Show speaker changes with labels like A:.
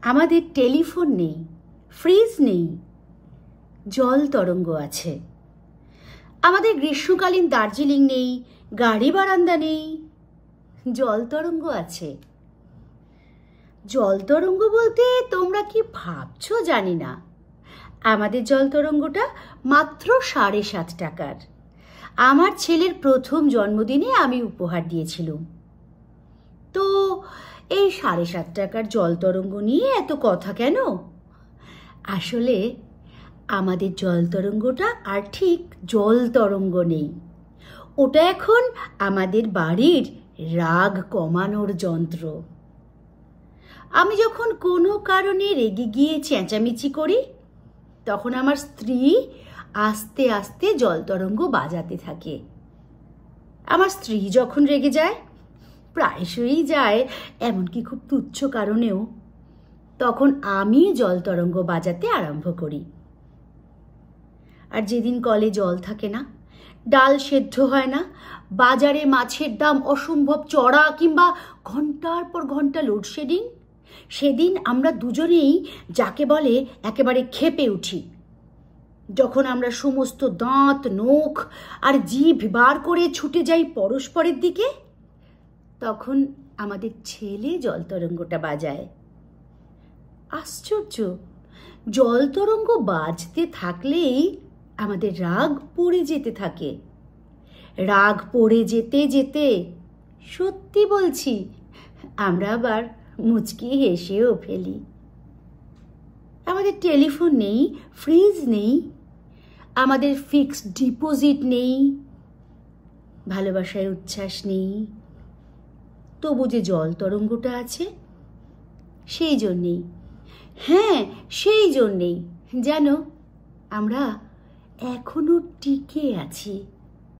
A: আমাদের টেলিফোন নেই, ফ্রিজ নেই, জল তরঙ্গ আছে। আমাদের গ্রীষ্মকালীন দার্জিলিং নেই, গাড়ি বারান্দা নেই, জল তরঙ্গ আছে। জল তরঙ্গ বলতে তোমরা কি ভাবছো জানি না। আমাদের জল তরঙ্গটা মাত্র 7.5 টাকার। আমার ছেলের প্রথম জন্মদিনে আমি উপহার দিয়েছিলাম। তো এই 7.5 টাকার জল তরঙ্গ নিয়ে এত কথা কেন? আসলে আমাদের জল তরঙ্গটা আর ঠিক জল তরঙ্গ নেই। ওটা এখন আমাদের বাড়ির রাগ কমানোর যন্ত্র। আমি যখন কোনো কারণে রেগে গিয়ে চেঁচামেচি করি, তখন আমার স্ত্রী আস্তে আস্তে জল তরঙ্গ বাজাতে থাকে। আমার স্ত্রী যখন রেগে যায়, প্রায়শই যায়, এমনকি খুব তুচ্ছ কারণেও, তখন আমি জল তরঙ্গ বাজাতে আরম্ভ করি। আর যেদিন কলে জল থাকে না, ডাল সেদ্ধ হয় না, বাজারে মাছের দাম অসম্ভব চড়া, কিংবা ঘন্টার পর ঘন্টা লোডশেডিং, সেদিন আমরা দুজনেই যাকে বলে একেবারে ক্ষেপে উঠি। যখন আমরা সমস্ত দাঁত, নখ আর জিভ বার করে ছুটে যাই পরস্পরের দিকে, তখন আমাদের ছেলে জল তরঙ্গটা বাজায়। আশ্চর্য, জল তরঙ্গ বাজতে থাকলেই আমাদের রাগ পড়ে যেতে থাকে। রাগ পড়ে যেতে যেতে, সত্যি বলছি, আমরা আবার মুচকি হেসেও ফেলি। আমাদের টেলিফোন নেই, ফ্রিজ নেই, আমাদের ফিক্সড ডিপোজিট নেই, ভালোবাসায় উচ্ছ্বাস নেই, তবু যে জল তরঙ্গটা আছে, সেই জন্যেই, হ্যাঁ সেই জন্যেই যেন আমরা এখনো টিকে আছি।